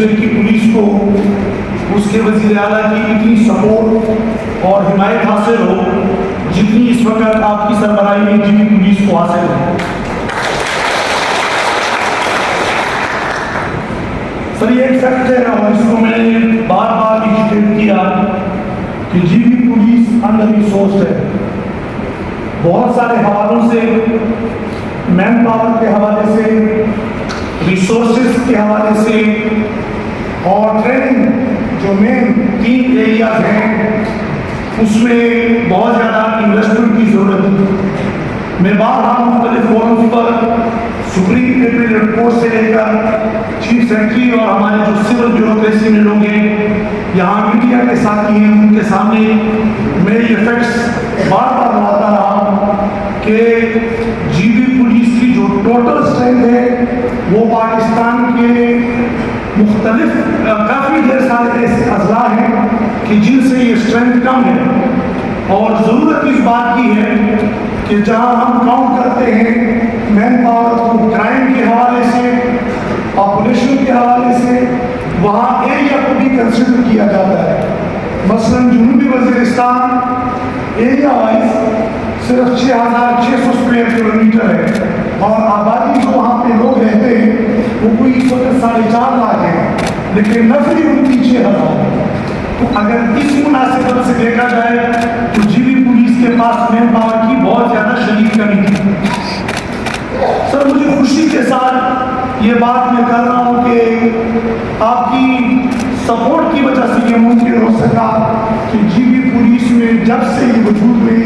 مجھے کی پولیس کو اس کے وزیر اعلیٰ کی اتنی سپورٹ اور حمایت حاصل ہو جتنی اس وقت آپ کی سربراہی میں جی بی پولیس کو حاصل ہے۔ سر یہ ایک فیکٹ ہے اور اس کو میں نے بار بار انڈیکیٹ کیا کہ جی بی پولیس انڈر ریسورسڈ ہے۔ بہت سارے حوالوں سے، مین پاور کے حوالے سے، ریسورسز کے حوالے سے اور ٹریننگ جو مین 3 ایریاز ہیں اس میں بہت زیادہ انویسٹمنٹ کی ضرورت ہے۔ میں بارہا مختلف فورمز پر سپریم ایپریل رپورٹ سے لے کر چیف سیکرٹری اور ہمارے جو سول بیوروکریسی میں لوگ ہیں، یہاں میڈیا کے ساتھی ہیں، ان کے سامنے میں یہ فیکٹس بار بار لاتا رہا کہ جی بی پولیس کی جو ٹوٹل اسٹرینتھ ہے وہ پاکستان کے مختلف کافی ڈھیر سارے ایسے اضلاع ہیں کہ جن سے یہ اسٹرینتھ کم ہے، اور ضرورت اس بات کی ہے کہ جہاں ہم کاؤنٹ کرتے ہیں مین پاور کو کرائم کے حوالے سے، پاپولیشن کے حوالے سے، وہاں ایریا کو بھی کنسیڈر کیا جاتا ہے۔ مثلاً جنوبی وزیرستان ایریا وائز صرف 6600 اسکوائر کلومیٹر ہے اور آبادی جو وہاں پہ لوگ رہتے ہیں وہ کوئی اس وقت 4.5 لاکھ ہے، لیکن نفری ان کی 6000۔ تو اگر اس مناسبت سے دیکھا جائے تو جی بی پولیس کے پاس مین پاور کی بہت زیادہ شدید کمی تھی۔ سر مجھے خوشی کے ساتھ یہ بات میں کر رہا ہوں کہ آپ کی سپورٹ کی وجہ سے یہ ممکن ہو سکا کہ جی بی پولیس میں جب سے یہ وجود میں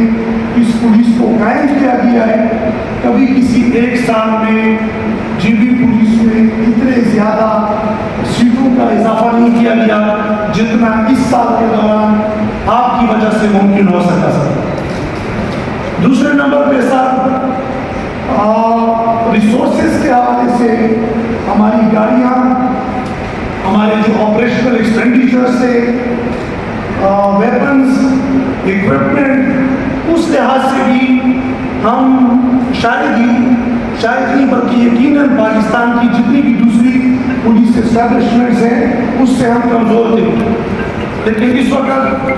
اس پولیس کو قائم کیا گیا ہے، کبھی کسی ایک سال میں جی بی پولیس میں اتنے زیادہ سیٹوں کا اضافہ نہیں کیا گیا جتنا اس سال کے دوران آپ کی وجہ سے ممکن ہو سکا۔ سر دوسرے نمبر پہ سر ریسورسز کے حوالے سے ہماری گاڑیاں، ہمارے جو آپریشنل ایکسپینڈیچر سے، ویپنز، ایکوپمنٹ، اس لحاظ سے بھی ہم شاید نہیں بلکہ یقیناً پاکستان کی جتنی بھی دوسری پولیس اسٹیبلشمنٹس ہیں اس سے ہم کمزور تھے، لیکن اس وقت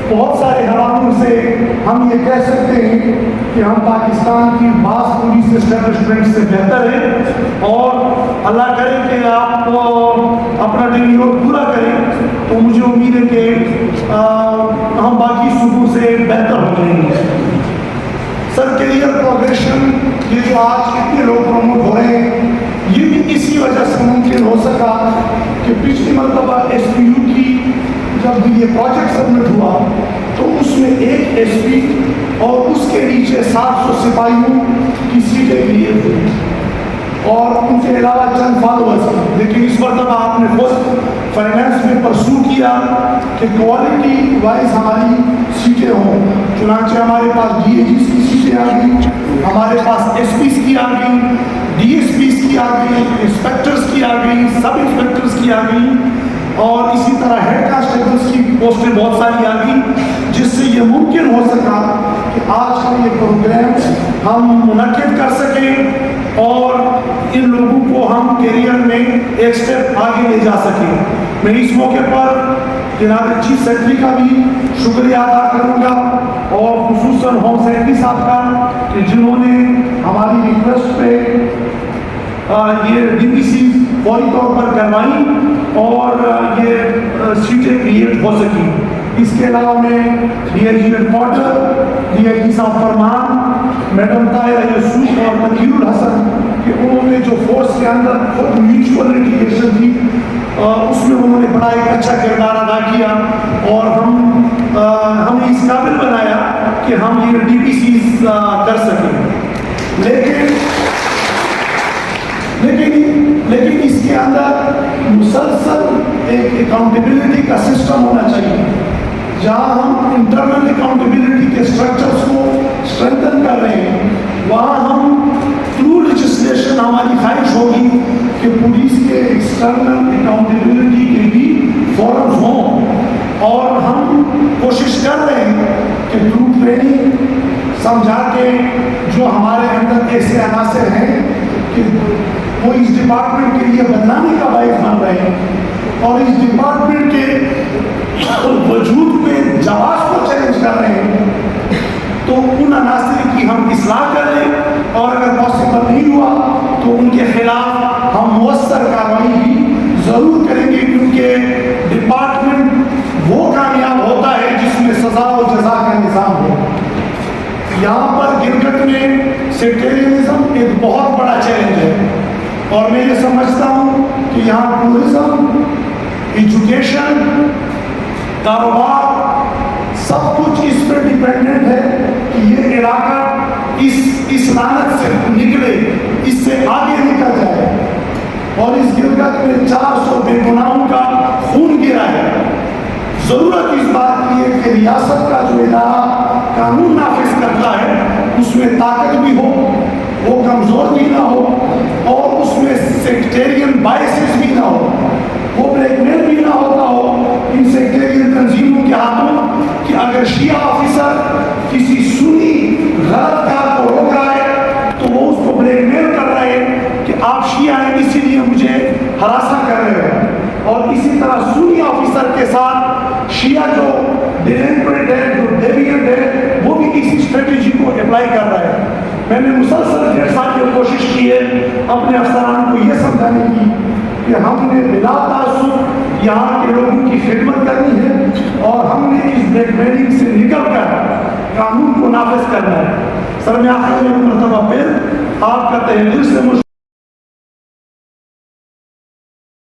بہت سارے حوالوں سے ہم یہ کہہ سکتے ہیں کہ ہم پاکستان کی بعض پولیس اسٹیبلشمنٹ سے بہتر ہیں، اور اللہ کرے کہ آپ اپنا ٹینیور پورا کریں تو مجھے امید ہے کہ ہم باقی صوبوں سے بہتر ہو جائیں گے۔ سر کیریئر پروگریشن، یہ جو آج کتنے لوگ پروموٹ ہو رہے ہیں، یہ بھی اسی وجہ سے ممکن ہو سکا کہ پچھلی مرتبہ ایس پی یو کی جب یہ پروجیکٹ سبمٹ ہوا تو اس میں ایک ایس پی اور اس کے نیچے 700 سپاہیوں کی سیٹیں کلیئر ہوئی اور ان کے علاوہ چند فالوورز، لیکن اس مرتبہ آپ نے خود فائنانس میں پرسو کیا کہ کوالٹی وائز ہماری سیٹیں ہوں، چنانچہ ہمارے پاس ڈی اے جیز کی سیٹیں آ گئی، ہمارے پاس ایس پیز کی آ گئی، ڈی ایس پیز کی آ گئی، انسپیکٹرز کی آ گئی، سب انسپیکٹرز کی آ گئی، اور اسی طرح ہیڈ کانسٹیبلز کی پوسٹیں بہت ساری آ گئی، جس سے یہ ممکن ہو سکا کہ آج کا یہ پروگرام ہم منعقد کر سکیں اور ان لوگوں کو ہم کیریئر میں ایک سٹیپ آگے لے جا سکیں۔ میں اس موقع پر جناب چیف سیکرٹری کا بھی شکریہ ادا کروں گا اور خصوصاً ہوم سیکرٹری صاحب کا کہ جنہوں نے ہماری ریکویسٹ پہ یہ ڈی پی سی فوری طور پر کروائی اور یہ سیٹیں کریٹ ہو سکی۔ اس کے علاوہ میں D I G reporter, D I G صاحب فرمان، میڈم طاہرہ یوسف اور مکیر الحسن کہ انہوں نے جو فورس کے اندر خود میوچول انٹیگریشن تھی اس میں انہوں نے بڑا ایک اچھا کردار ادا کیا اور ہمیں اس قابل بنایا کہ ہم یہ ڈی پی سیز کر سکیں۔ لیکن اس کے اندر مسلسل ایک اکاؤنٹیبلٹی کا سسٹم ہونا چاہیے، جہاں ہم انٹرنل اکاؤنٹیبلٹی کے اسٹرکچرز کو اسٹرینتھن کر رہے ہیں، وہاں ہم تھرو لیجسلیشن ہماری خواہش ہوگی کہ پولیس کے ایکسٹرنل اکاؤنٹیبلٹی کے بھی فورمز ہوں، اور ہم کوشش کر رہے ہیں کہ تھرو ٹریننگ سمجھا کے جو ہمارے اندر ایسے عناصر ہیں کہ وہ اس ڈپارٹمنٹ کے لیے بدنامی کا باعث بن رہے ہیں اور اس ڈپارٹمنٹ کے وجود پہ جواز کو چیلنج کر رہے ہیں، تو ان عناصر کی ہم اصلاح کر لیں، اور اگر پاسبل نہیں ہوا تو ان کے خلاف ہم مؤثر کارروائی بھی ضرور کریں گے، کیونکہ ڈپارٹمنٹ وہ کامیاب ہوتا ہے جس میں سزا و جزا کا نظام ہو۔ یہاں پر گلگت میں سیکٹریزم ایک بہت بڑا چیلنج ہے، اور میں یہ سمجھتا ہوں کہ یہاں ٹورزم، ایجوکیشن، کاروبار، سب کچھ اس پہ ڈیپینڈنٹ ہے کہ یہ علاقہ اس لعنت سے نکلے، اس سے آگے نکل جائے۔ اور اس گلگت میں 400 بے گناہوں کا خون گرا ہے۔ ضرورت اس بات کی ہے کہ ریاست کا جو ادارہ قانون نافذ کرتا ہے اس میں طاقت بھی ہو، وہ کمزور بھی نہ ہو، اور اس میں سیکٹیرین بائسز بھی نہ ہو، وہ بلیک میل بھی نہ ہوتا ہو ان سیکٹیرین تنظیموں کے ہاتھوں کہ اگر شیعہ آفیسر کسی سنی غلط کار کو روک رہا ہے تو وہ اس کو بلیک میل کر رہا ہے کہ آپ شیعہ ہیں اسی لیے مجھے ہراساں کر رہے ہیں، اور اسی طرح سنی آفیسر کے ساتھ شیعہ جو ڈیلنکوینٹ ہے، جو ڈیوینٹ ہے، وہ بھی اسی اسٹریٹجی کو اپلائی کر رہا ہے۔ میں نے مسلسل 1.5 سال کی کوشش کی ہے اپنے افسران کو یہ سمجھانے کی کہ ہم نے بلا تعصب یہاں کے لوگوں کی خدمت کرنی ہے، اور ہم نے اس بلیک میلنگ سے نکل کر قانون کو نافذ کرنا ہے۔ سر میں آخر میں مرتبہ پھر آپ کا تہہ دل سے